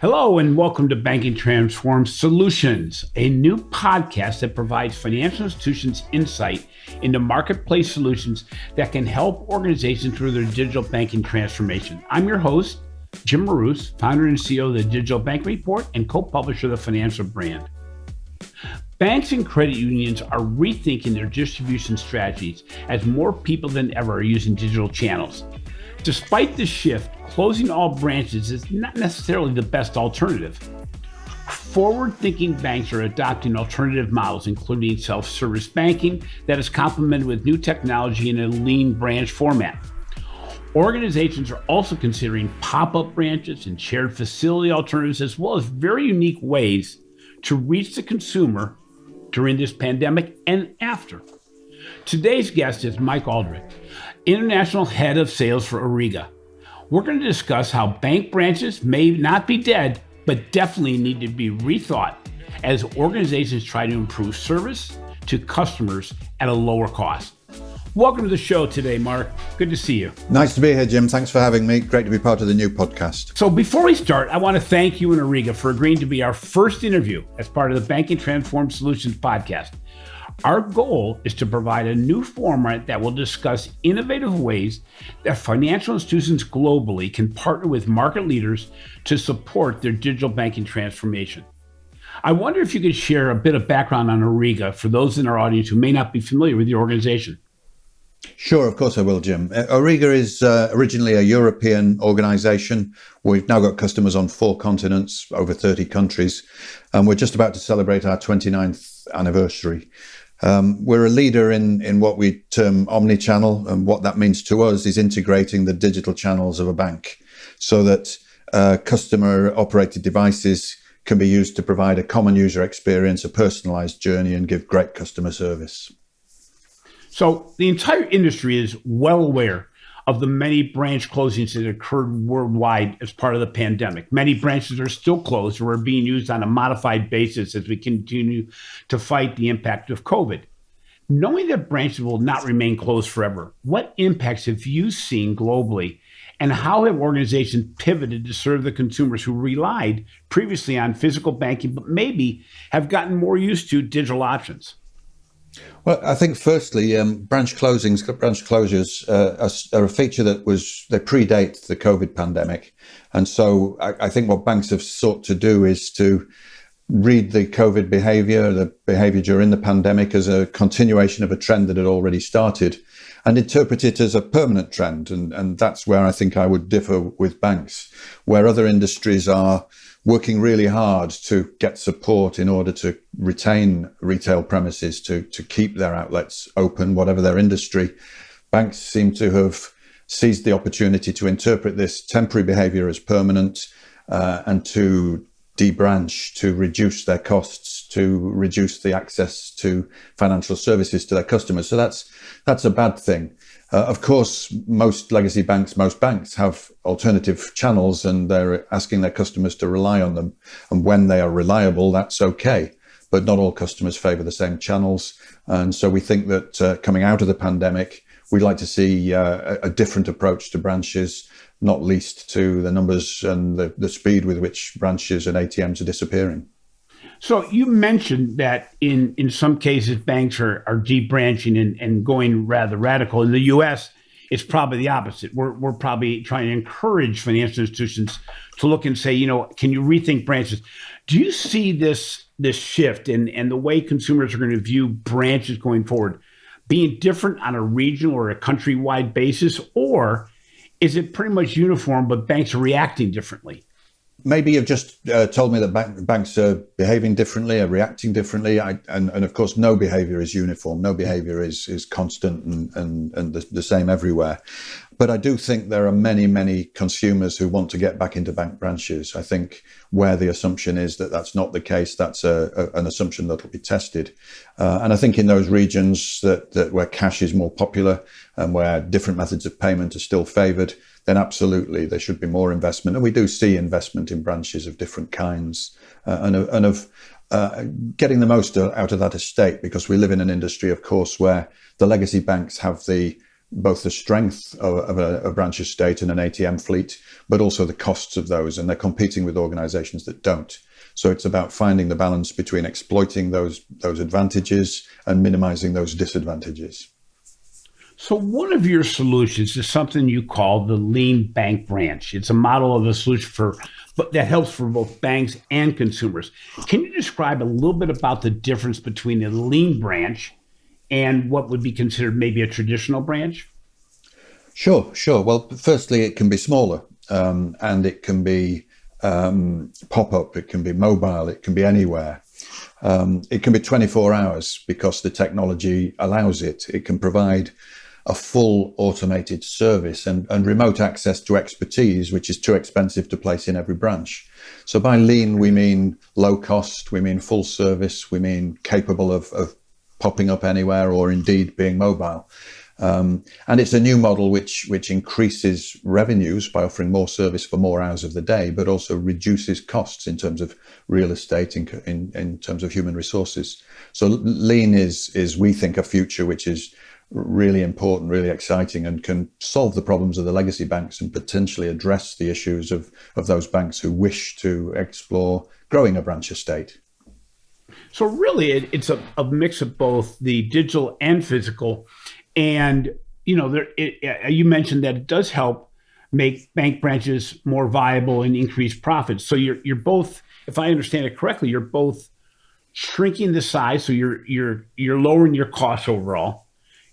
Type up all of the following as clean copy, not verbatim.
Hello and welcome to Banking Transformed Solutions, a new podcast that provides financial institutions insight into marketplace solutions that can help organizations through their digital banking transformation. I'm your host, Jim Marous, founder and CEO of the Digital Bank Report and co-publisher of the Financial Brand. Banks and credit unions are rethinking their distribution strategies as more people than ever are using digital channels. Despite this shift, closing all branches is not necessarily the best alternative. Forward-thinking banks are adopting alternative models, including self-service banking that is complemented with new technology in a lean branch format. Organizations are also considering pop-up branches and shared facility alternatives, as well as very unique ways to reach the consumer during this pandemic and after. Today's guest is Mike Aldred, International Head of Sales for Auriga. We're going to discuss how bank branches may not be dead, but definitely need to be rethought as organizations try to improve service to customers at a lower cost. Welcome to the show today, Mark. Good to see you. Nice to be here, Jim. Thanks for having me. Great to be part of the new podcast. So before we start, I want to thank you and Auriga for agreeing to be our first interview as part of the Banking Transformed Solutions podcast. Our goal is to provide a new format that will discuss innovative ways that financial institutions globally can partner with market leaders to support their digital banking transformation. I wonder if you could share a bit of background on Auriga for those in our audience who may not be familiar with the organization. Sure, of course I will, Jim. Auriga is originally a European organization. We've now got customers on 4 continents, over 30 countries, and we're just about to celebrate our 29th anniversary. We're a leader in what we term omnichannel, and what that means to us is integrating the digital channels of a bank so that customer-operated devices can be used to provide a common user experience, a personalized journey, and give great customer service. So the entire industry is well aware of the many branch closings that occurred worldwide as part of the pandemic. Many branches are still closed or are being used on a modified basis as we continue to fight the impact of COVID. Knowing that branches will not remain closed forever, what impacts have you seen globally, and how have organizations pivoted to serve the consumers who relied previously on physical banking but maybe have gotten more used to digital options? Well, I think firstly, branch closures are a feature that they predate the COVID pandemic. And so I think what banks have sought to do is to read the COVID behavior, the behavior during the pandemic, as a continuation of a trend that had already started and interpret it as a permanent trend. And that's where I think I would differ with banks, where other industries are working really hard to get support in order to retain retail premises, to keep their outlets open, whatever their industry. Banks seem to have seized the opportunity to interpret this temporary behavior as permanent and to debranch, to reduce their costs, to reduce the access to financial services to their customers. So that's a bad thing. Of course, most legacy banks, most banks have alternative channels and they're asking their customers to rely on them. And when they are reliable, that's okay. But not all customers favor the same channels. And so we think that coming out of the pandemic, we'd like to see a different approach to branches, not least to the numbers and the speed with which branches and ATMs are disappearing. So you mentioned that in some cases, banks are debranching and going rather radical. In the U.S., it's probably the opposite. We're probably trying to encourage financial institutions to look and say, can you rethink branches? Do you see this shift and the way consumers are going to view branches going forward being different on a regional or a countrywide basis, or is it pretty much uniform, but banks are reacting differently? Maybe you've just told me that banks are behaving differently, are reacting differently. And of course, no behavior is uniform. No behavior is constant and the same everywhere. But I do think there are many, many consumers who want to get back into bank branches. I think where the assumption is that that's not the case, that's an assumption that will be tested. And I think in those regions that where cash is more popular and where different methods of payment are still favoured, then absolutely there should be more investment. And we do see investment in branches of different kinds and of getting the most out of that estate, because we live in an industry, of course, where the legacy banks have the both the strength of a branch estate and an ATM fleet, but also the costs of those. And they're competing with organizations that don't. So it's about finding the balance between exploiting those advantages and minimizing those disadvantages. So one of your solutions is something you call the lean bank branch. It's a model of a solution that helps for both banks and consumers. Can you describe a little bit about the difference between a lean branch and what would be considered maybe a traditional branch? Sure. Well, firstly, it can be smaller, and it can be pop-up, it can be mobile, it can be anywhere. It can be 24 hours because the technology allows it. It can provide a full automated service and remote access to expertise, which is too expensive to place in every branch. So by lean, we mean low cost, we mean full service, we mean capable of popping up anywhere or indeed being mobile. And it's a new model which increases revenues by offering more service for more hours of the day, but also reduces costs in terms of real estate, in terms of human resources. So lean is we think, a future which is really important, really exciting, and can solve the problems of the legacy banks and potentially address the issues of those banks who wish to explore growing a branch estate. So really, it's a mix of both the digital and physical. And, you mentioned that it does help make bank branches more viable and increase profits. So you're both, if I understand it correctly, you're both shrinking the size. So you're lowering your costs overall.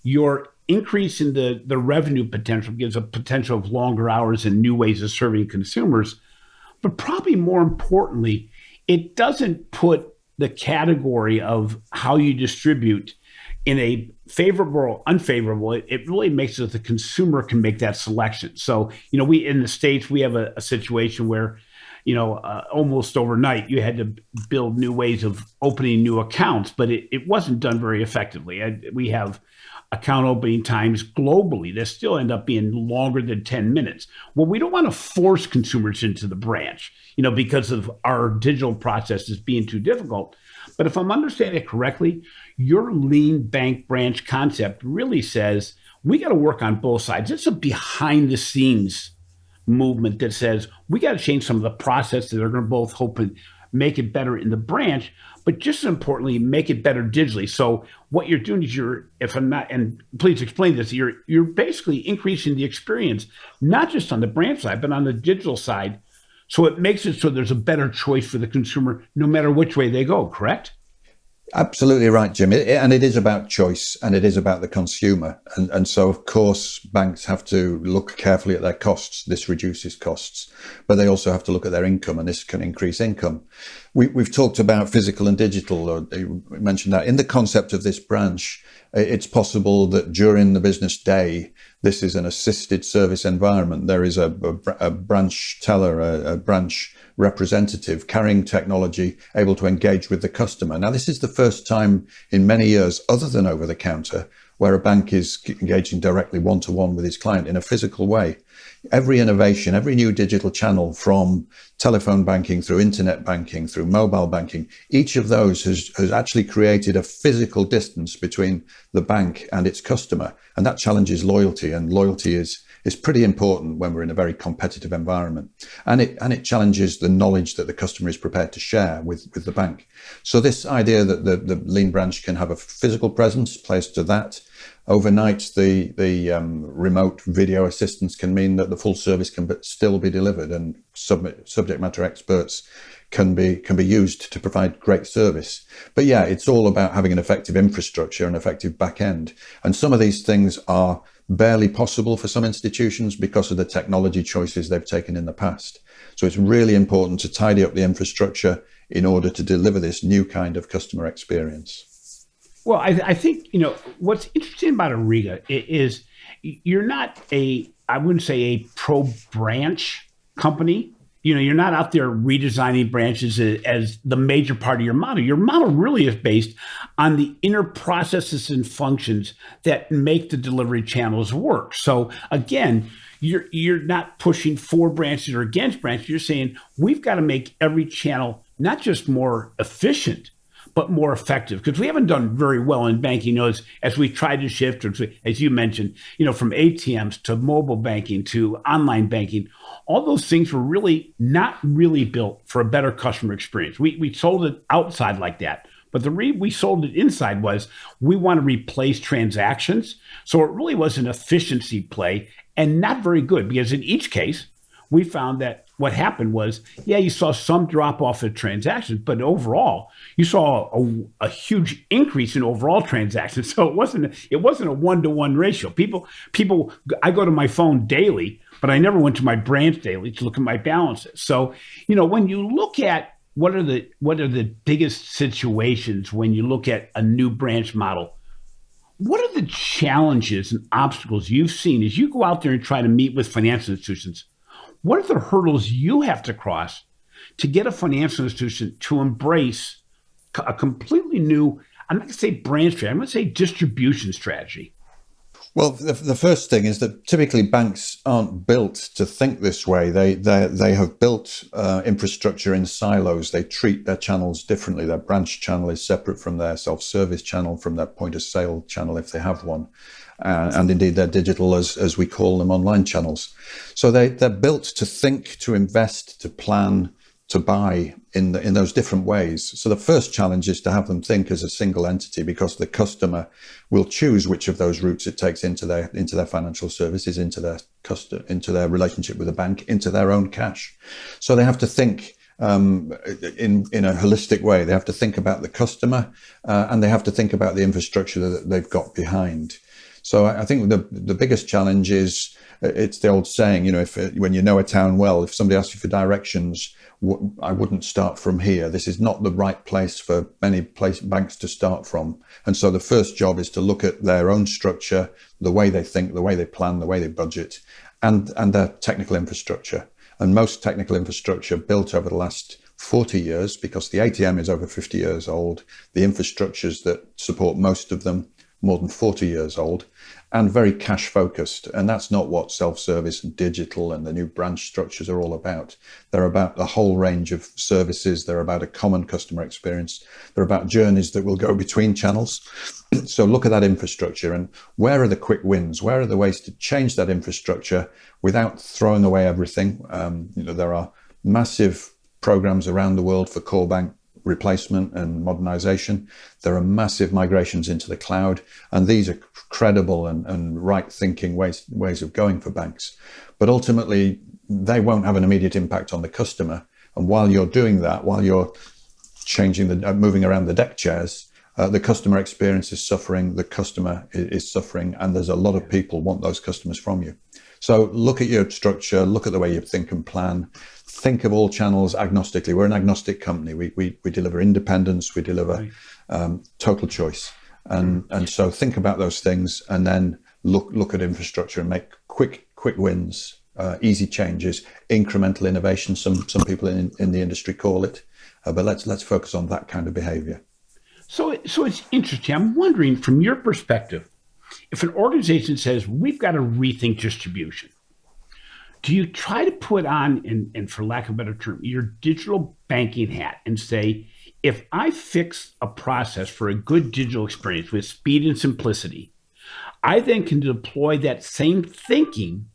You're increasing the revenue potential, gives a potential of longer hours and new ways of serving consumers. But probably more importantly, it doesn't put the category of how you distribute in a favorable or unfavorable. It really makes it that the consumer can make that selection. So, we in the States, we have a situation where, almost overnight, you had to build new ways of opening new accounts, but it wasn't done very effectively. We have account opening times globally that still end up being longer than 10 minutes. Well, we don't want to force consumers into the branch, because of our digital processes being too difficult. But if I'm understanding it correctly, your lean bank branch concept really says we got to work on both sides. It's a behind the scenes movement that says we got to change some of the processes that are going to both hope and make it better in the branch, but just as importantly, make it better digitally. So what you're doing is and please explain this, you're basically increasing the experience, not just on the branch side, but on the digital side. So it makes it so there's a better choice for the consumer, no matter which way they go, correct? Absolutely right, Jim. And it is about choice, and it is about the consumer. And so, of course, banks have to look carefully at their costs. This reduces costs. But they also have to look at their income, and this can increase income. We've talked about physical and digital, or you mentioned that. In the concept of this branch, it's possible that during the business day, this is an assisted service environment. There is a branch teller, a branch representative carrying technology, able to engage with the customer. Now, this is the first time in many years, other than over the counter, where a bank is engaging directly one-to-one with its client in a physical way. Every innovation, every new digital channel, from telephone banking through internet banking, through mobile banking, each of those has actually created a physical distance between the bank and its customer. And that challenges loyalty, and loyalty is pretty important when we're in a very competitive environment. And it challenges the knowledge that the customer is prepared to share with the bank. So this idea that the lean branch can have a physical presence plays to that. Overnight, the remote video assistance can mean that the full service can still be delivered, and subject matter experts can be used to provide great service. But yeah, it's all about having an effective infrastructure, an effective back end. And some of these things are barely possible for some institutions because of the technology choices they've taken in the past. So it's really important to tidy up the infrastructure in order to deliver this new kind of customer experience. Well, I think, what's interesting about Auriga is you're not I wouldn't say a pro branch company. You're not out there redesigning branches as the major part of your model. Your model really is based on the inner processes and functions that make the delivery channels work. So again, you're not pushing for branches or against branches. You're saying we've got to make every channel not just more efficient, but more effective? Because we haven't done very well in banking, as we tried to shift, as you mentioned, from ATMs to mobile banking to online banking. All those things were really not really built for a better customer experience. We sold it outside like that. But the reason we sold it inside was we want to replace transactions. So it really was an efficiency play and not very good, because in each case, we found that what happened was, you saw some drop off of transactions, but overall, you saw a huge increase in overall transactions. So it wasn't a 1-to-1 ratio. People, I go to my phone daily, but I never went to my branch daily to look at my balances. So, when you look at what are the biggest situations when you look at a new branch model, what are the challenges and obstacles you've seen as you go out there and try to meet with financial institutions? What are the hurdles you have to cross to get a financial institution to embrace a completely new, I'm not going to say branch strategy, I'm going to say distribution strategy? Well, the first thing is that typically banks aren't built to think this way. They have built infrastructure in silos. They treat their channels differently. Their branch channel is separate from their self-service channel, from their point of sale channel if they have one. And indeed, they're digital, as we call them, online channels. So they're built to think, to invest, to plan, to buy in those different ways. So the first challenge is to have them think as a single entity, because the customer will choose which of those routes it takes into their financial services, into their relationship with the bank, into their own cash. So they have to think in a holistic way. They have to think about the customer, and they have to think about the infrastructure that they've got behind. So I think the biggest challenge is, it's the old saying, when you know a town well, if somebody asks you for directions, I wouldn't start from here. This is not the right place for many banks to start from. And so the first job is to look at their own structure, the way they think, the way they plan, the way they budget, and their technical infrastructure. And most technical infrastructure built over the last 40 years, because the ATM is over 50 years old, the infrastructures that support most of them more than 40 years old, and very cash focused. And that's not what self-service and digital and the new branch structures are all about. They're about the whole range of services. They're about a common customer experience. They're about journeys that will go between channels. So look at that infrastructure, and where are the quick wins? Where are the ways to change that infrastructure without throwing away everything? There are massive programs around the world for core bank replacement and modernization. There are massive migrations into the cloud, and these are credible and right thinking ways of going for banks. But ultimately, they won't have an immediate impact on the customer. And while you're doing that, while you're moving around the deck chairs, the customer experience is suffering, the customer is suffering, and there's a lot of people want those customers from you. So look at your structure, look at the way you think and plan. Think of all channels agnostically. We're an agnostic company. We deliver independence. We deliver total choice. And so think about those things, and then look at infrastructure and make quick wins, easy changes, incremental innovation. Some people in the industry call it, but let's focus on that kind of behavior. So it's interesting. I'm wondering, from your perspective, if an organization says we've got to rethink distribution, do you try to put on, and for lack of a better term, your digital banking hat and say, if I fix a process for a good digital experience with speed and simplicity, I then can deploy that same thinking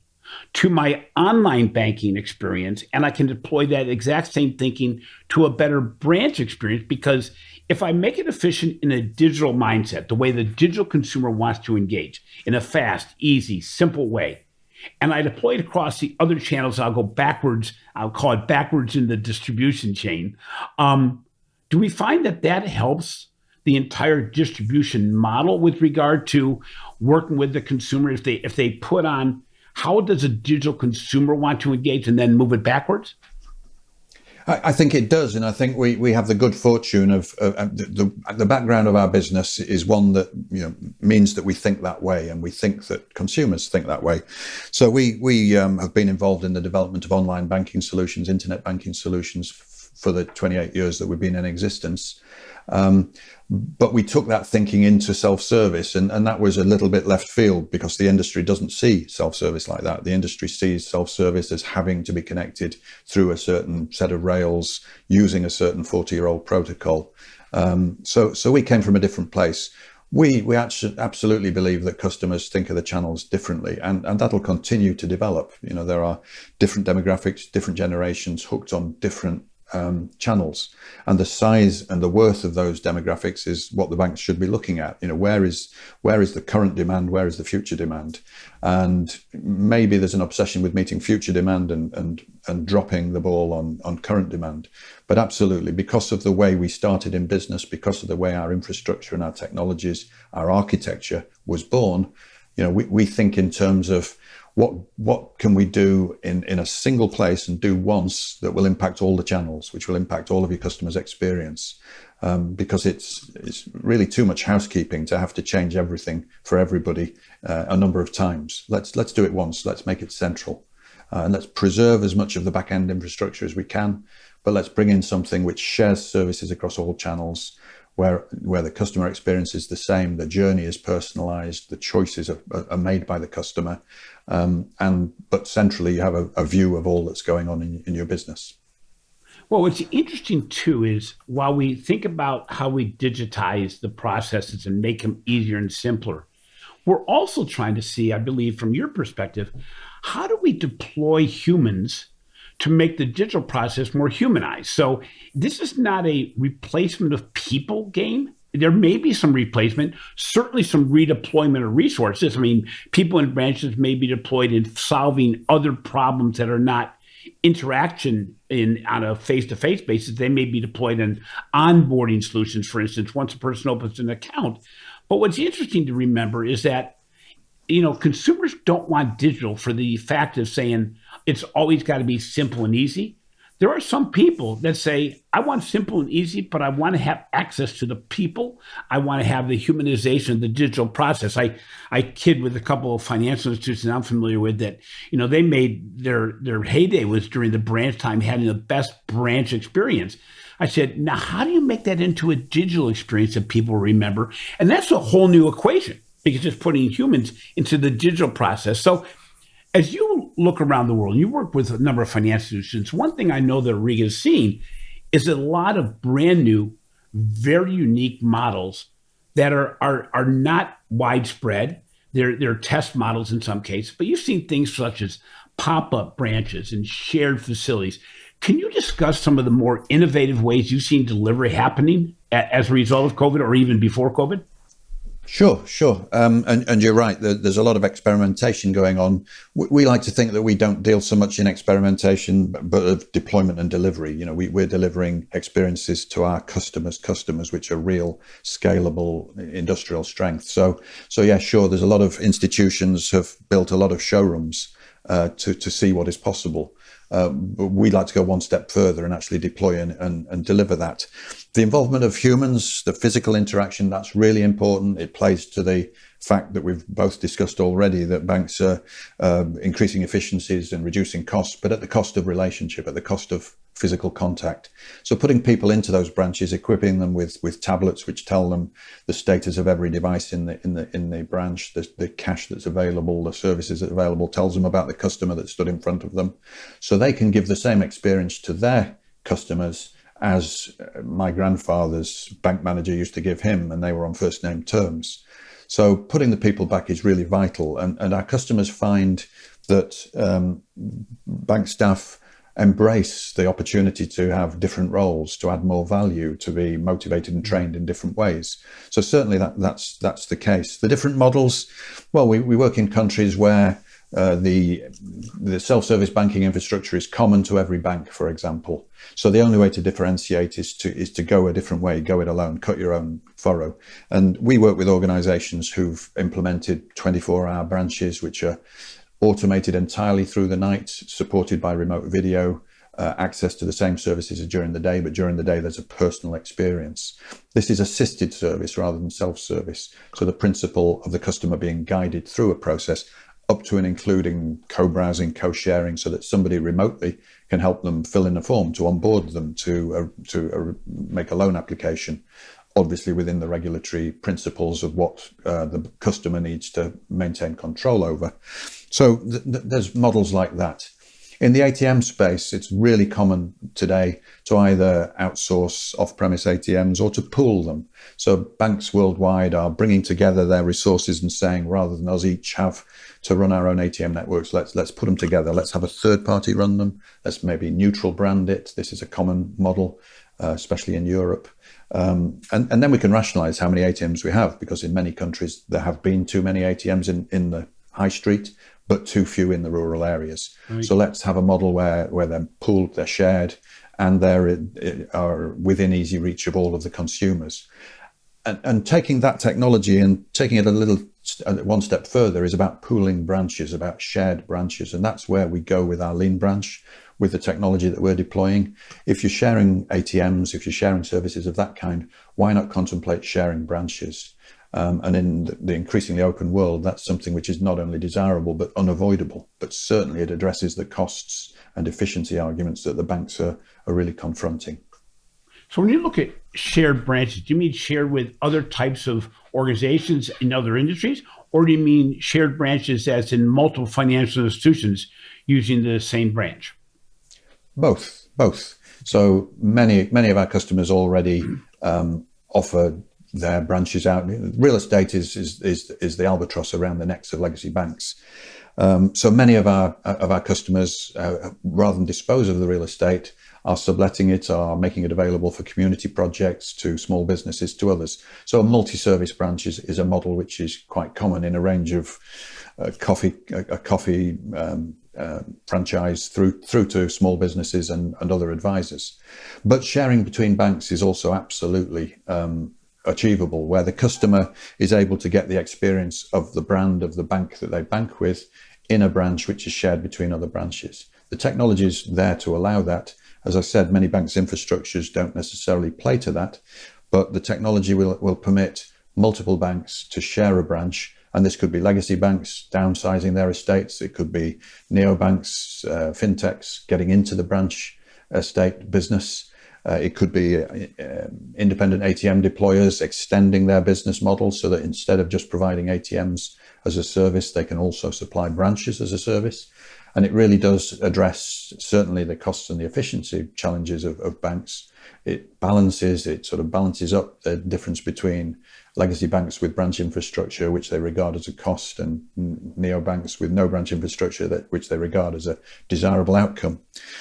to my online banking experience, and I can deploy that exact same thinking to a better branch experience? Because if I make it efficient in a digital mindset, the way the digital consumer wants to engage, in a fast, easy, simple way, and I deploy it across the other channels, I'll go backwards. I'll call it backwards in the distribution chain. Do we find that helps the entire distribution model with regard to working with the consumer? If they put on, how does a digital consumer want to engage, and then move it backwards? I think it does, and I think we have the good fortune of the background of our business is one that means that we think that way, and we think that consumers think that way. So we have been involved in the development of online banking solutions, internet banking solutions, for the 28 years that we've been in existence. But we took that thinking into self-service, and that was a little bit left field, because the industry doesn't see self-service like that. The industry sees self-service as having to be connected through a certain set of rails, using a certain 40-year-old protocol. So we came from a different place. We actually absolutely believe that customers think of the channels differently, and that'll continue to develop. There are different demographics, different generations hooked on different channels, and the size and the worth of those demographics is what the banks should be looking at. Where is the current demand, where is the future demand? And maybe there's an obsession with meeting future demand and dropping the ball on current demand. But absolutely, because of the way we started in business, because of the way our infrastructure and our technologies, our architecture was born, we think in terms of what can we do in a single place and do once that will impact all the channels, which will impact all of your customers' experience, because it's really too much housekeeping to have to change everything for everybody a number of times. Let's do it once. Let's make it central, and let's preserve as much of the back end infrastructure as we can, but let's bring in something which shares services across all channels, where the customer experience is the same, the journey is personalized, the choices are made by the customer, but centrally you have a view of all that's going on in your business. Well, what's interesting too is while we think about how we digitize the processes and make them easier and simpler, we're also trying to see, I believe, from your perspective, how do we deploy humans to make the digital process more humanized? So this is not a replacement of people game. There may be some replacement, certainly some redeployment of resources. I mean, people in branches may be deployed in solving other problems that are not interaction on a face-to-face basis. They may be deployed in onboarding solutions, for instance, once a person opens an account. But what's interesting to remember is that consumers don't want digital for the fact of saying it's always got to be simple and easy. There are some people that say, I want simple and easy, but I want to have access to the people. I want to have the humanization of the digital process. I kid with a couple of financial institutions I'm familiar with that, they made their heyday was during the branch time, having the best branch experience. I said, now how do you make that into a digital experience that people remember? And that's a whole new equation, because it's putting humans into the digital process. So as you look around the world, you work with a number of financial institutions. One thing I know that Auriga is seeing is a lot of brand new, very unique models that are not widespread. They're test models in some cases, but you've seen things such as pop-up branches and shared facilities. Can you discuss some of the more innovative ways you've seen delivery happening as a result of COVID or even before COVID? Sure. And you're right, there's a lot of experimentation going on. We like to think that we don't deal so much in experimentation, but of deployment and delivery. We're delivering experiences to our customers, which are real, scalable industrial strength. So yeah, sure, there's a lot of institutions have built a lot of showrooms to see what is possible. But we'd like to go one step further and actually deploy and deliver that. The involvement of humans, the physical interaction, that's really important. It plays to the fact that we've both discussed already that banks are increasing efficiencies and reducing costs, but at the cost of relationship, at the cost of physical contact. So putting people into those branches, equipping them with tablets which tell them the status of every device in the branch, the cash that's available, the services that are available, tells them about the customer that stood in front of them, so they can give the same experience to their customers as my grandfather's bank manager used to give him, and they were on first name terms. So putting the people back is really vital, and our customers find that bank staff embrace the opportunity to have different roles, to add more value, to be motivated and trained in different ways. So certainly that's the case. The different models, well, we work in countries where the self-service banking infrastructure is common to every bank, for example. So the only way to differentiate is to go a different way, go it alone, cut your own furrow. And we work with organizations who've implemented 24-hour branches, which are automated entirely through the night, supported by remote video, access to the same services as during the day, but during the day there's a personal experience. This is assisted service rather than self-service. So the principle of the customer being guided through a process up to and including co-browsing, co-sharing, so that somebody remotely can help them fill in a form to onboard them to make a loan application, obviously within the regulatory principles of what the customer needs to maintain control over. So there's models like that. In the ATM space, it's really common today to either outsource off-premise ATMs or to pool them. So banks worldwide are bringing together their resources and saying, rather than us each have to run our own ATM networks, let's put them together. Let's have a third party run them. Let's maybe neutral brand it. This is a common model, especially in Europe. And then we can rationalize how many ATMs we have, because in many countries there have been too many ATMs in the high street, but too few in the rural areas. Right. So let's have a model where they're pooled, they're shared, and they are within easy reach of all of the consumers. And taking that technology and taking it one step further is about pooling branches, about shared branches. And that's where we go with our lean branch, with the technology that we're deploying. If you're sharing ATMs, if you're sharing services of that kind, why not contemplate sharing branches? And in the increasingly open world, that's something which is not only desirable, but unavoidable. But certainly it addresses the costs and efficiency arguments that the banks are really confronting. So when you look at shared branches, do you mean shared with other types of organizations in other industries? Or do you mean shared branches as in multiple financial institutions using the same branch? Both. So many of our customers already offer their branches out. Real estate is the albatross around the necks of legacy banks. So many of our customers, rather than dispose of the real estate, are subletting it, are making it available for community projects, to small businesses, to others. So a multi-service branch is a model which is quite common in a range of coffee franchise through to small businesses and other advisors. But sharing between banks is also absolutely achievable, where the customer is able to get the experience of the brand of the bank that they bank with in a branch which is shared between other branches. The technology is there to allow that. As I said, many banks' infrastructures don't necessarily play to that, but the technology will permit multiple banks to share a branch. And this could be legacy banks downsizing their estates. It could be neobanks, fintechs getting into the branch estate business. It could be independent ATM deployers extending their business model so that instead of just providing ATMs as a service, they can also supply branches as a service. And it really does address certainly the costs and the efficiency challenges of banks. It sort of balances up the difference between legacy banks with branch infrastructure, which they regard as a cost, and neobanks with no branch infrastructure, which they regard as a desirable outcome.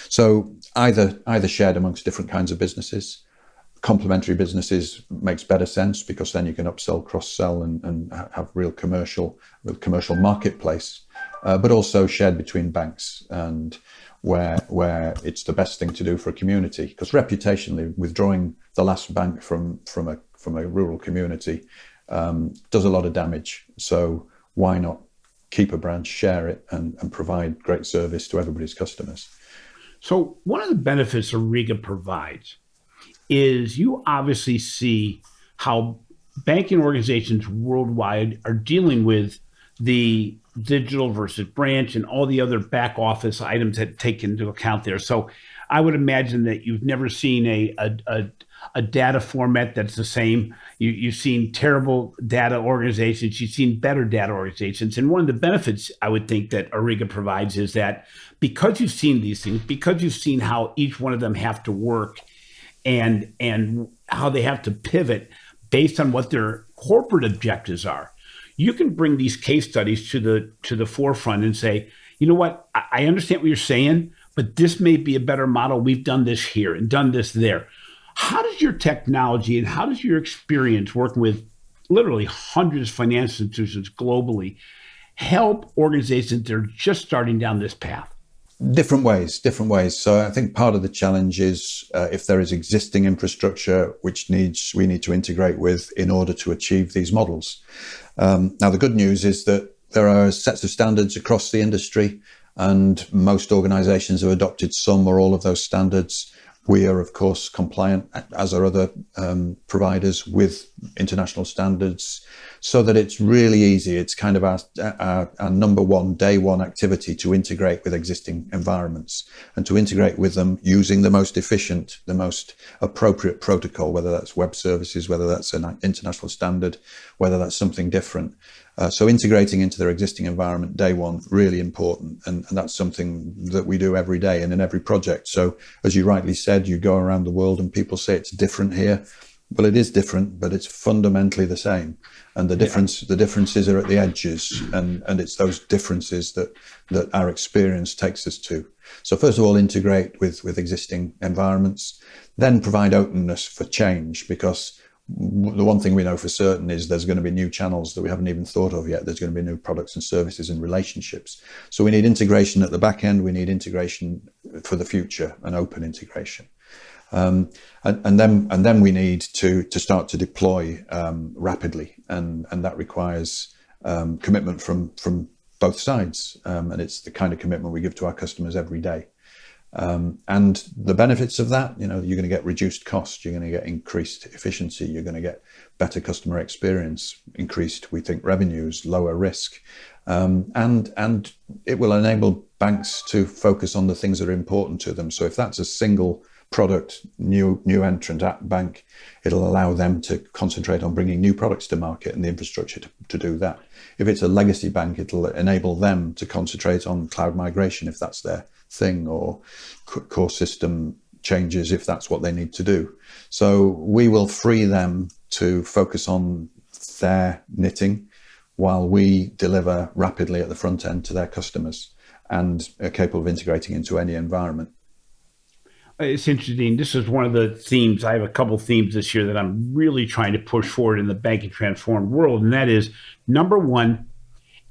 So either shared amongst different kinds of businesses. Complementary businesses makes better sense, because then you can upsell, cross-sell, and have real commercial marketplace. But also shared between banks, and where it's the best thing to do for a community, because reputationally withdrawing the last bank from a rural community does a lot of damage. So why not keep a branch, share it, and provide great service to everybody's customers? So one of the benefits Auriga provides is you obviously see how banking organizations worldwide are dealing with the digital versus branch and all the other back office items that take into account there. So I would imagine that you've never seen a data format that's the same. You've seen terrible data organizations. You've seen better data organizations. And one of the benefits I would think that Auriga provides is that because you've seen these things, because you've seen how each one of them have to work and how they have to pivot based on what their corporate objectives are, you can bring these case studies to the forefront and say, you know what, I understand what you're saying, but this may be a better model. We've done this here and done this there. How does your technology and how does your experience working with literally hundreds of financial institutions globally help organizations that are just starting down this path? Different ways. So I think part of the challenge is if there is existing infrastructure which we need to integrate with in order to achieve these models. Now, the good news is that there are sets of standards across the industry, and most organizations have adopted some or all of those standards. We are, of course, compliant, as are other providers, with international standards, so that it's really easy. It's kind of our number one, day one activity to integrate with existing environments and to integrate with them using the most efficient, the most appropriate protocol, whether that's web services, whether that's an international standard, whether that's something different. So integrating into their existing environment day one, really important. And that's something that we do every day and in every project. So as you rightly said, you go around the world and people say it's different here. Well, it is different, but it's fundamentally the same. And the differences are at the edges. And it's those differences that our experience takes us to. So first of all, integrate with existing environments, then provide openness for change, because the one thing we know for certain is there's going to be new channels that we haven't even thought of yet. There's going to be new products and services and relationships. So we need integration at the back end. We need integration for the future, and open integration. And then we need to start to deploy rapidly, and that requires commitment from both sides. And it's the kind of commitment we give to our customers every day. And the benefits of that, you're going to get reduced cost, you're going to get increased efficiency, you're going to get better customer experience, increased, we think, revenues, lower risk, and it will enable banks to focus on the things that are important to them. So if that's a single product, new entrant at bank, it'll allow them to concentrate on bringing new products to market and the infrastructure to do that. If it's a legacy bank, it'll enable them to concentrate on cloud migration if that's their thing, or core system changes if that's what they need to do. So we will free them to focus on their knitting while we deliver rapidly at the front end to their customers and are capable of integrating into any environment. It's interesting. This is one of the themes. I have a couple themes this year that I'm really trying to push forward in the banking transformed world. And that is, number one,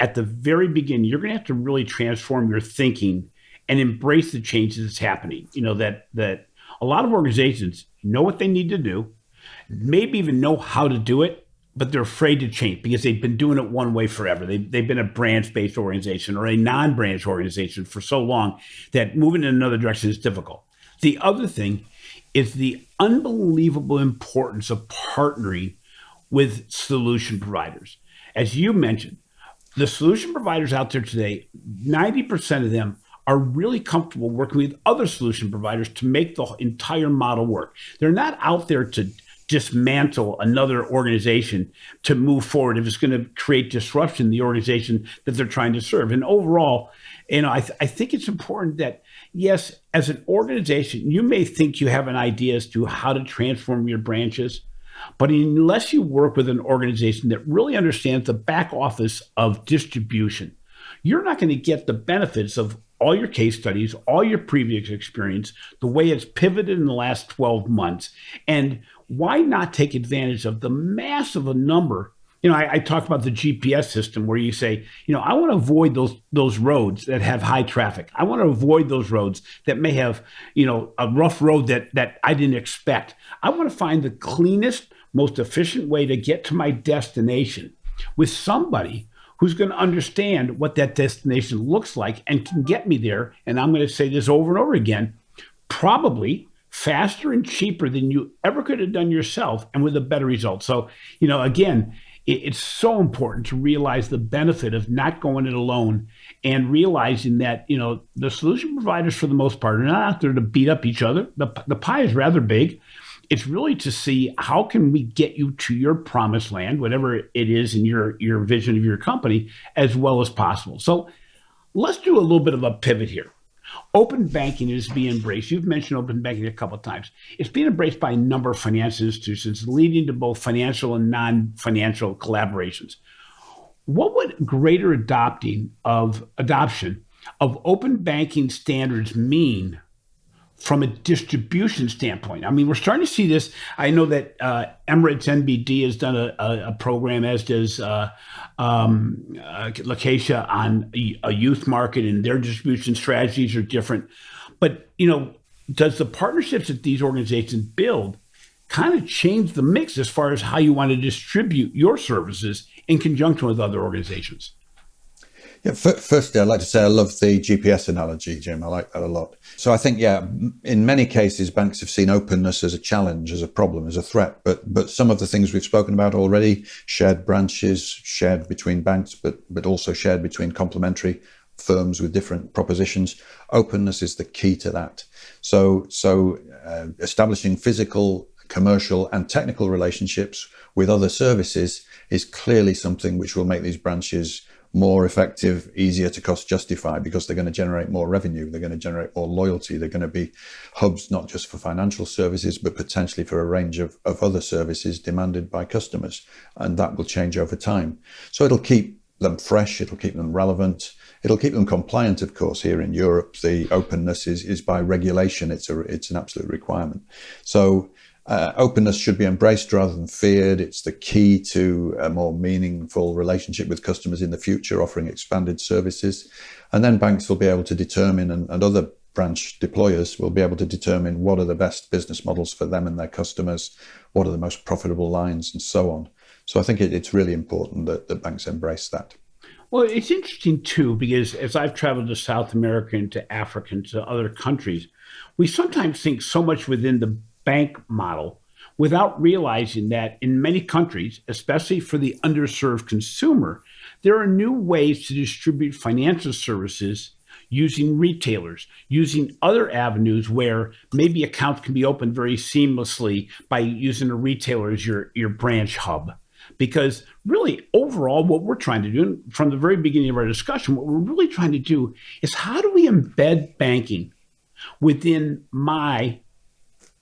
at the very beginning, you're going to have to really transform your thinking and embrace the changes that's happening. That a lot of organizations know what they need to do, maybe even know how to do it, but they're afraid to change because they've been doing it one way forever. They've been a branch-based organization or a non-branch organization for so long that moving in another direction is difficult. The other thing is the unbelievable importance of partnering with solution providers. As you mentioned, the solution providers out there today, 90% of them are really comfortable working with other solution providers to make the entire model work. They're not out there to dismantle another organization to move forward if it's going to create disruption in the organization that they're trying to serve. And overall, I think it's important that, yes, as an organization, you may think you have an idea as to how to transform your branches, but unless you work with an organization that really understands the back office of distribution, you're not going to get the benefits of all your case studies, all your previous experience, the way it's pivoted in the last 12 months. And why not take advantage of the massive number? I talked about the GPS system where you say, I want to avoid those roads that have high traffic. I want to avoid those roads that may have, a rough road that I didn't expect. I want to find the cleanest, most efficient way to get to my destination with somebody who's going to understand what that destination looks like and can get me there. And I'm going to say this over and over again, probably faster and cheaper than you ever could have done yourself and with a better result. So, again, it's so important to realize the benefit of not going it alone and realizing that, the solution providers, for the most part, are not out there to beat up each other. The pie is rather big. It's really to see how can we get you to your promised land, whatever it is in your vision of your company, as well as possible. So let's do a little bit of a pivot here. Open banking is being embraced. You've mentioned open banking a couple of times. It's being embraced by a number of financial institutions, leading to both financial and non-financial collaborations. What would greater adoption of open banking standards mean from a distribution standpoint? I mean, we're starting to see this. I know that Emirates NBD has done a program, as does Lacacia, on a youth market, and their distribution strategies are different. But, does the partnerships that these organizations build kind of change the mix as far as how you want to distribute your services in conjunction with other organizations? Yeah, firstly, I'd like to say I love the GPS analogy, Jim. I like that a lot. So I think, in many cases, banks have seen openness as a challenge, as a problem, as a threat. But some of the things we've spoken about already, shared branches, shared between banks, but also shared between complementary firms with different propositions, openness is the key to that. So establishing physical commercial and technical relationships with other services is clearly something which will make these branches more effective, easier to cost justify, because they're going to generate more revenue, they're going to generate more loyalty, they're going to be hubs not just for financial services, but potentially for a range of other services demanded by customers. And that will change over time. So it'll keep them fresh, it'll keep them relevant, it'll keep them compliant. Of course, here in Europe, the openness is by regulation, it's an absolute requirement. So openness should be embraced rather than feared. It's the key to a more meaningful relationship with customers in the future, offering expanded services. And then banks will be able to determine, and other branch deployers will be able to determine what are the best business models for them and their customers, what are the most profitable lines, and so on. So I think it's really important that banks embrace that. Well, it's interesting too, because as I've traveled to South America and to Africa and to other countries, we sometimes think so much within the bank model without realizing that in many countries, especially for the underserved consumer, there are new ways to distribute financial services using retailers, using other avenues where maybe accounts can be opened very seamlessly by using a retailer as your branch hub. Because really, overall, what we're trying to do, from the very beginning of our discussion, what we're really trying to do is how do we embed banking within my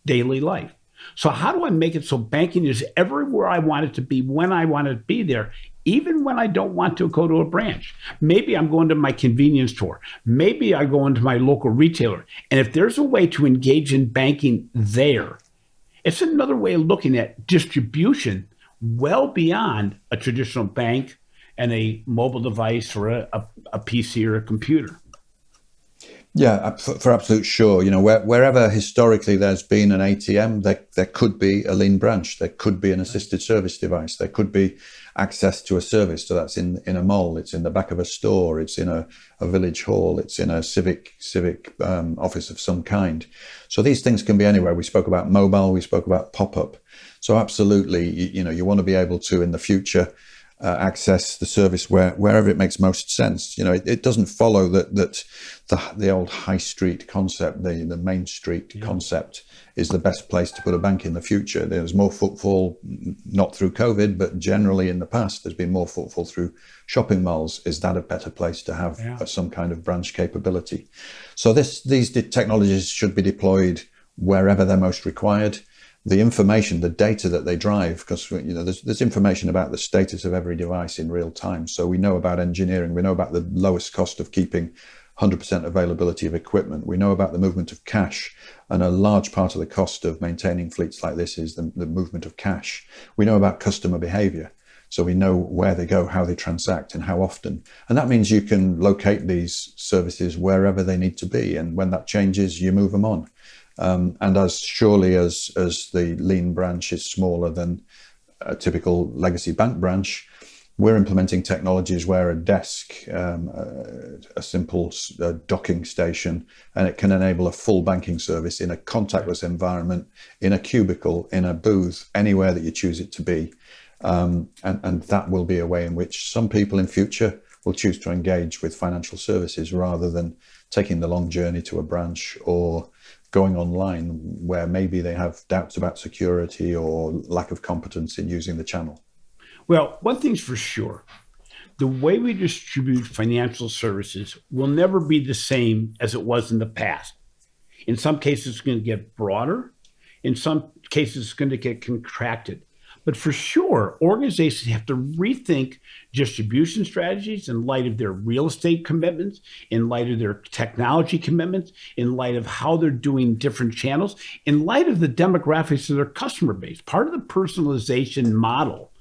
daily life? So how do I make it so banking is everywhere I want it to be, when I want it to be there, even when I don't want to go to a branch? Maybe I'm going to my convenience store. Maybe I go into my local retailer. And if there's a way to engage in banking there, it's another way of looking at distribution well beyond a traditional bank and a mobile device or a PC or a computer. Yeah, for absolute sure. You know, wherever historically there's been an ATM, there could be a lean branch, there could be an assisted service device, there could be access to a service. So that's in a mall, it's in the back of a store, it's in a village hall, it's in a civic office of some kind. So these things can be anywhere. We spoke about mobile, we spoke about pop-up. So absolutely, you want to be able to, in the future, access the service wherever it makes most sense. You know, it doesn't follow that the old high street concept, the main street concept is the best place to put a bank in the future. There's more footfall, not through COVID, but generally in the past, there's been more footfall through shopping malls. Is that a better place to have some kind of branch capability? So these technologies should be deployed wherever they're most required. The information, the data that they drive, because there's information about the status of every device in real time. So we know about engineering, we know about the lowest cost of keeping 100% availability of equipment. We know about the movement of cash, and a large part of the cost of maintaining fleets like this is the movement of cash. We know about customer behavior. So we know where they go, how they transact, and how often. And that means you can locate these services wherever they need to be. And when that changes, you move them on. And as surely as the lean branch is smaller than a typical legacy bank branch, we're implementing technologies where a desk, a simple docking station, and it can enable a full banking service in a contactless environment, in a cubicle, in a booth, anywhere that you choose it to be. And that will be a way in which some people in future will choose to engage with financial services rather than taking the long journey to a branch or going online where maybe they have doubts about security or lack of competence in using the channel. Well, one thing's for sure. The way we distribute financial services will never be the same as it was in the past. In some cases, it's going to get broader. In some cases, it's going to get contracted. But for sure, organizations have to rethink distribution strategies in light of their real estate commitments, in light of their technology commitments, in light of how they're doing different channels, in light of the demographics of their customer base. Part of the personalization model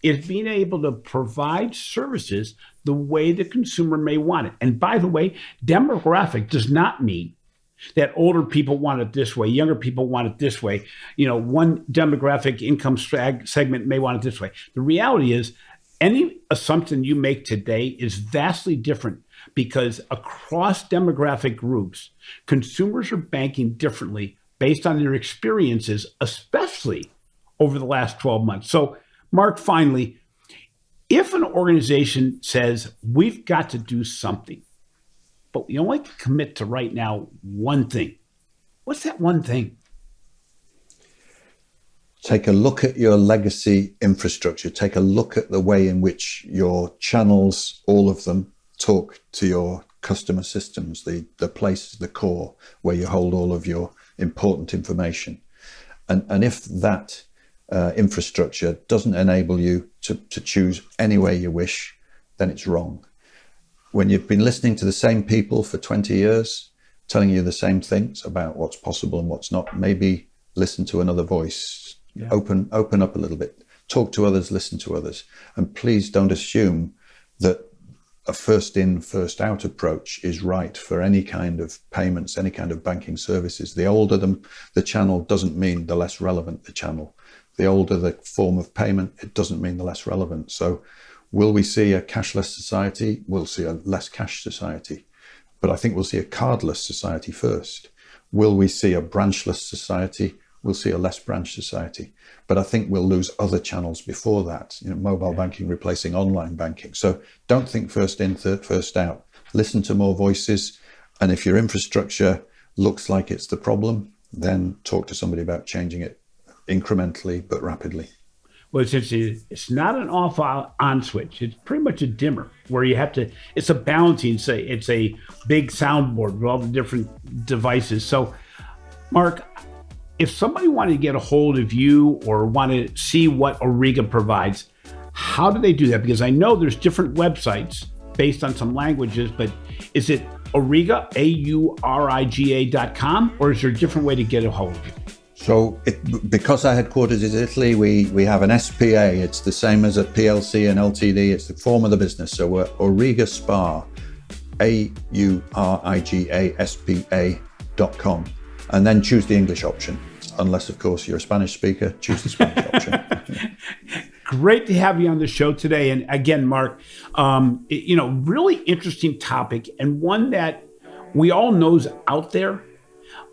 is being able to provide services the way the consumer may want it. And by the way, demographic does not mean that older people want it this way, younger people want it this way. One demographic income segment may want it this way. The reality is any assumption you make today is vastly different because across demographic groups, consumers are banking differently based on their experiences, especially over the last 12 months. So, Mark, finally, if an organization says we've got to do something, but we only can commit to right now one thing. What's that one thing? Take a look at your legacy infrastructure. Take a look at the way in which your channels, all of them, talk to your customer systems, the place, the core, where you hold all of your important information. And if that infrastructure doesn't enable you to choose any way you wish, then it's wrong. When you've been listening to the same people for 20 years, telling you the same things about what's possible and what's not, maybe listen to another voice. Yeah. Open up a little bit. Talk to others, listen to others. And please don't assume that a first in, first out approach is right for any kind of payments, any kind of banking services. The older the channel doesn't mean the less relevant the channel. The older the form of payment, it doesn't mean the less relevant. So will we see a cashless society? We'll see a less cash society. But I think we'll see a cardless society first. Will we see a branchless society? We'll see a less branch society. But I think we'll lose other channels before that, mobile banking replacing online banking. So don't think first in, first out. Listen to more voices. And if your infrastructure looks like it's the problem, then talk to somebody about changing it incrementally, but rapidly. Well, it's not an off-on switch. It's pretty much a dimmer where you have to, it's a balancing, it's a big soundboard with all the different devices. So, Mark, if somebody wanted to get a hold of you or want to see what Auriga provides, how do they do that? Because I know there's different websites based on some languages, but is it Auriga, AURIGA.com, or is there a different way to get a hold of you? So because our headquarters is Italy, we have an SPA. It's the same as a PLC and LTD. It's the form of the business. So we're Auriga SPA, AURIGASPA.com. And then choose the English option. Unless, of course, you're a Spanish speaker, choose the Spanish option. Great to have you on the show today. And again, Mark, really interesting topic and one that we all know is out there,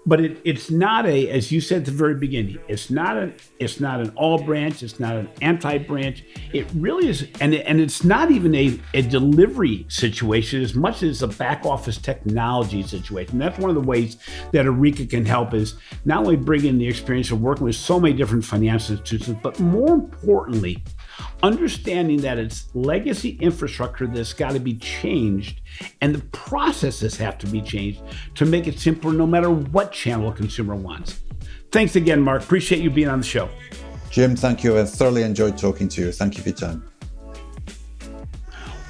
but it's not as you said at the very beginning, it's not an all branch, it's not an anti-branch. It really is, and it's not even a delivery situation as much as a back office technology situation. That's one of the ways that Auriga can help is not only bring in the experience of working with so many different financial institutions, but more importantly, understanding that it's legacy infrastructure that's got to be changed and the processes have to be changed to make it simpler no matter what channel a consumer wants. Thanks again, Mark. Appreciate you being on the show. Jim, thank you. I thoroughly enjoyed talking to you. Thank you for your time.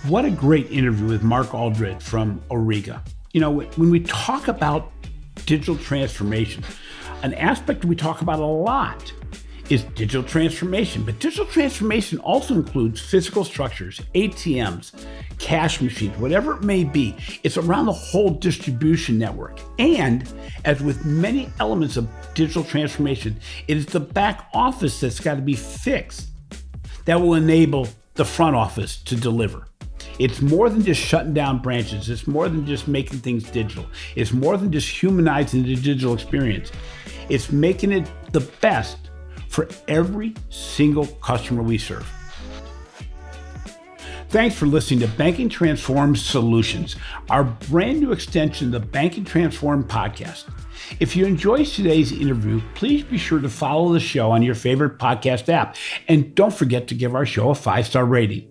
What a great interview with Mark Aldred from Auriga. When we talk about digital transformation, an aspect we talk about a lot is digital transformation. But digital transformation also includes physical structures, ATMs, cash machines, whatever it may be. It's around the whole distribution network. And as with many elements of digital transformation, it is the back office that's got to be fixed that will enable the front office to deliver. It's more than just shutting down branches. It's more than just making things digital. It's more than just humanizing the digital experience. It's making it the best for every single customer we serve. Thanks for listening to Banking Transformed Solutions, our brand new extension of the Banking Transformed podcast. If you enjoyed today's interview, please be sure to follow the show on your favorite podcast app. And don't forget to give our show a 5-star rating.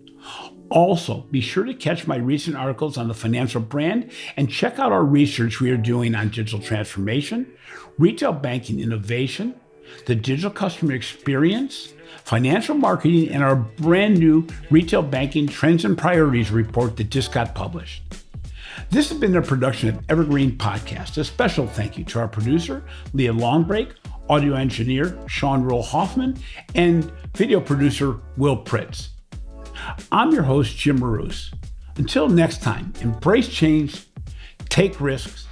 Also, be sure to catch my recent articles on the financial brand and check out our research we are doing on digital transformation, retail banking innovation, the digital customer experience, financial marketing, and our brand new retail banking trends and priorities report that just got published. This has been a production of Evergreen Podcast. A special thank you to our producer, Leah Longbreak, audio engineer, Sean Roll Hoffman, and video producer, Will Pritz. I'm your host, Jim Marous. Until next time, embrace change, take risks,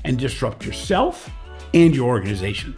and disrupt yourself and your organization.